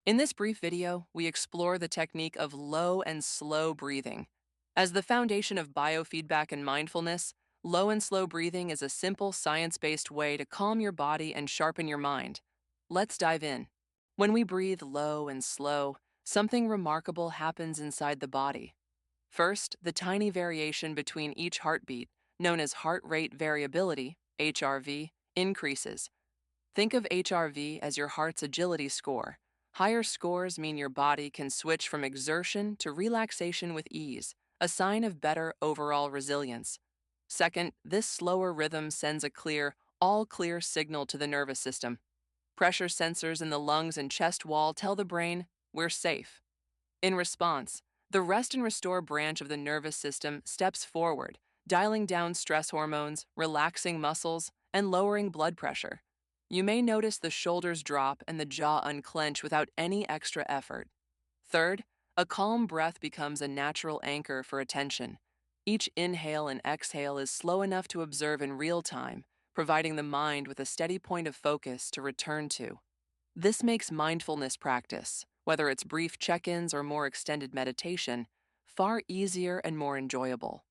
In this brief video, we explore the technique of low and slow breathing. As the foundation of biofeedback and mindfulness, low and slow breathing is a simple science-based way to calm your body and sharpen your mind. Let's dive in. When we breathe low and slow, something remarkable happens inside the body. First, the tiny variation between each heartbeat, known as heart rate variability, HRV, increases. Think of HRV as your heart's agility score. Higher scores mean your body can switch from exertion to relaxation with ease, a sign of better overall resilience. Second, this slower rhythm sends a clear, all clear signal to the nervous system. Pressure sensors in the lungs and chest wall tell the brain, we're safe. In response, the rest and restore branch of the nervous system steps forward, dialing down stress hormones, relaxing muscles, and lowering blood pressure. You may notice the shoulders drop and the jaw unclench without any extra effort. Third, a calm breath becomes a natural anchor for attention. Each inhale and exhale is slow enough to observe in real time, providing the mind with a steady point of focus to return to. This makes mindfulness practice, whether it's brief check-ins or more extended meditation, far easier and more enjoyable.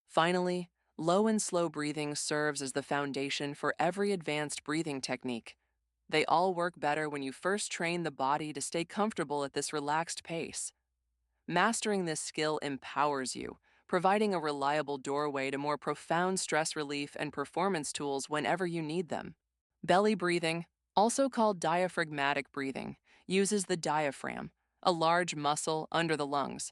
Finally, low and slow breathing serves as the foundation for every advanced breathing technique. They all work better when you first train the body to stay comfortable at this relaxed pace. Mastering this skill empowers you, providing a reliable doorway to more profound stress relief and performance tools whenever you need them. Belly breathing, also called diaphragmatic breathing, uses the diaphragm, a large muscle under the lungs.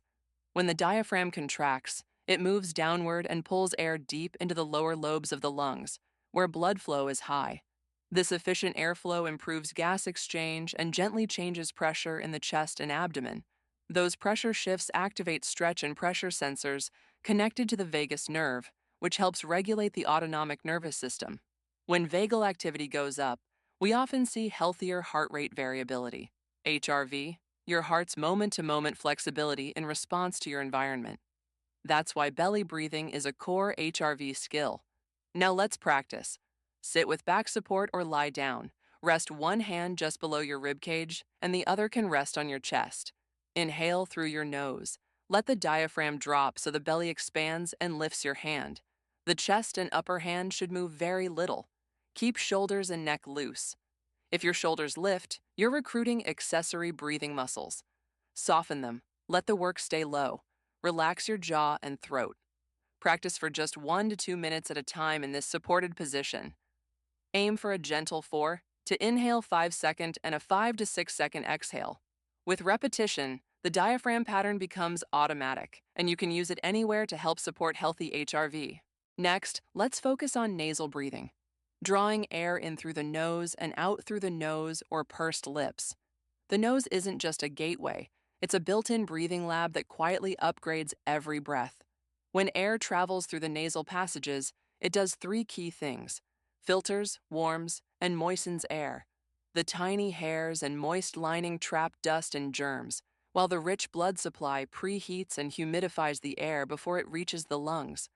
When the diaphragm contracts, it moves downward and pulls air deep into the lower lobes of the lungs, where blood flow is high. This efficient airflow improves gas exchange and gently changes pressure in the chest and abdomen. Those pressure shifts activate stretch and pressure sensors connected to the vagus nerve, which helps regulate the autonomic nervous system. When vagal activity goes up, we often see healthier heart rate variability, HRV, your heart's moment-to-moment flexibility in response to your environment. That's why belly breathing is a core HRV skill. Now let's practice. Sit with back support or lie down. Rest one hand just below your rib cage, and the other can rest on your chest. Inhale through your nose. Let the diaphragm drop so the belly expands and lifts your hand. The chest and upper hand should move very little. Keep shoulders and neck loose. If your shoulders lift, you're recruiting accessory breathing muscles. Soften them. Let the work stay low. Relax your jaw and throat. Practice for just 1 to 2 minutes at a time in this supported position. Aim for a gentle 4 to inhale 5-second and a 5 to 6-second exhale. With repetition, the diaphragm pattern becomes automatic, and you can use it anywhere to help support healthy HRV. Next, let's focus on nasal breathing, drawing air in through the nose and out through the nose or pursed lips. The nose isn't just a gateway, it's a built-in breathing lab that quietly upgrades every breath. When air travels through the nasal passages, it does 3 key things: filters, warms, and moistens air. The tiny hairs and moist lining trap dust and germs, while the rich blood supply preheats and humidifies the air before it reaches the lungs.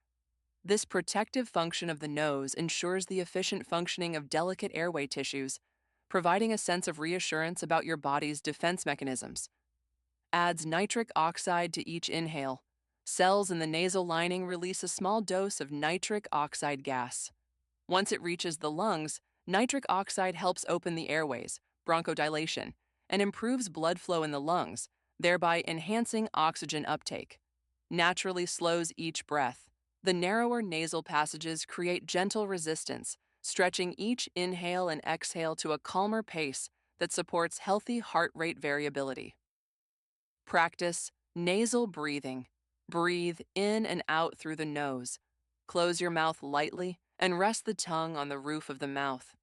This protective function of the nose ensures the efficient functioning of delicate airway tissues, providing a sense of reassurance about your body's defense mechanisms. Adds nitric oxide to each inhale. Cells in the nasal lining release a small dose of nitric oxide gas. Once it reaches the lungs, nitric oxide helps open the airways, bronchodilation, and improves blood flow in the lungs, thereby enhancing oxygen uptake. Naturally slows each breath. The narrower nasal passages create gentle resistance, stretching each inhale and exhale to a calmer pace that supports healthy heart rate variability. Practice nasal breathing. Breathe in and out through the nose. Close your mouth lightly and rest the tongue on the roof of the mouth.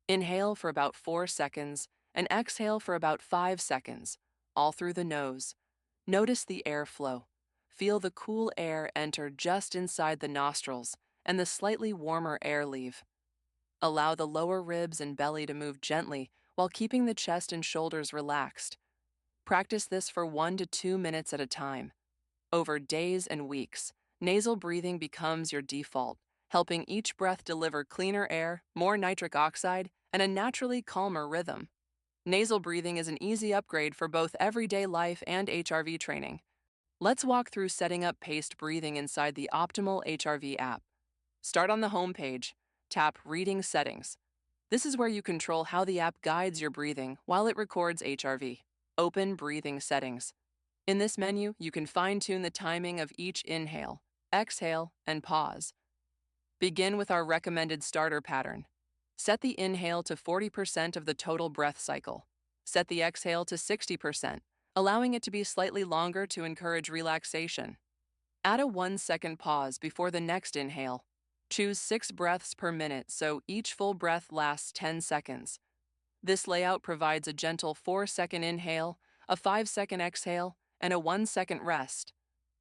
Inhale for about 4 seconds and exhale for about 5 seconds, all through the nose. Notice the airflow. Feel the cool air enter just inside the nostrils and the slightly warmer air leave. Allow the lower ribs and belly to move gently while keeping the chest and shoulders relaxed. Practice this for 1 to 2 minutes at a time. Over days and weeks, nasal breathing becomes your default, helping each breath deliver cleaner air, more nitric oxide, and a naturally calmer rhythm. Nasal breathing is an easy upgrade for both everyday life and HRV training. Let's walk through setting up paced breathing inside the Optimal HRV app. Start on the home page, tap Reading Settings. This is where you control how the app guides your breathing while it records HRV. Open Breathing Settings. In this menu, you can fine-tune the timing of each inhale, exhale, and pause. Begin with our recommended starter pattern. Set the inhale to 40% of the total breath cycle. Set the exhale to 60%, allowing it to be slightly longer to encourage relaxation. Add a 1-second pause before the next inhale. Choose 6 breaths per minute so each full breath lasts 10 seconds. This layout provides a gentle 4-second inhale, a 5-second exhale, and a 1-second rest.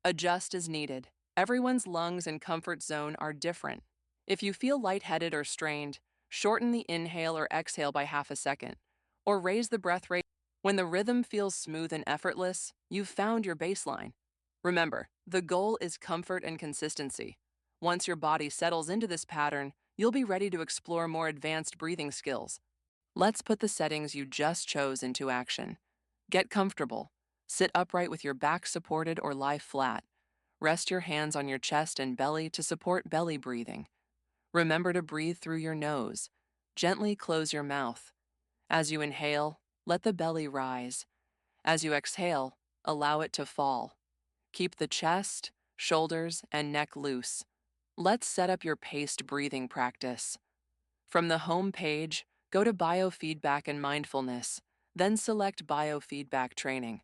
Adjust as needed. Everyone's lungs and comfort zone are different. If you feel lightheaded or strained, shorten the inhale or exhale by half a second, or raise the breath rate. When the rhythm feels smooth and effortless, you've found your baseline. Remember, the goal is comfort and consistency. Once your body settles into this pattern, you'll be ready to explore more advanced breathing skills. Let's put the settings you just chose into action. Get comfortable. Sit upright with your back supported or lie flat. Rest your hands on your chest and belly to support belly breathing. Remember to breathe through your nose. Gently close your mouth. As you inhale, let the belly rise. As you exhale, allow it to fall. Keep the chest, shoulders, and neck loose. Let's set up your paced breathing practice. From the home page, go to Biofeedback and Mindfulness, then select Biofeedback Training.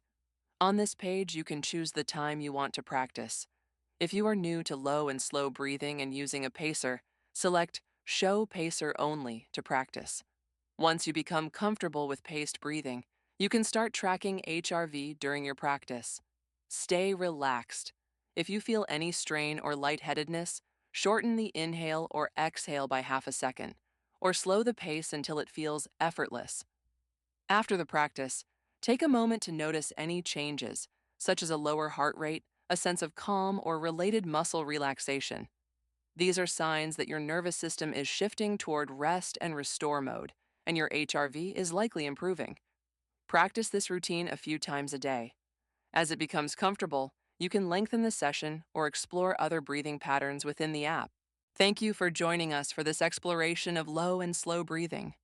On this page, you can choose the time you want to practice. If you are new to low and slow breathing and using a pacer, select Show Pacer Only to practice. Once you become comfortable with paced breathing, you can start tracking HRV during your practice. Stay relaxed. If you feel any strain or lightheadedness, shorten the inhale or exhale by half a second, or slow the pace until it feels effortless. After the practice, take a moment to notice any changes, such as a lower heart rate, a sense of calm, or related muscle relaxation. These are signs that your nervous system is shifting toward rest and restore mode, and your HRV is likely improving. Practice this routine a few times a day. As it becomes comfortable, you can lengthen the session or explore other breathing patterns within the app. Thank you for joining us for this exploration of low and slow breathing.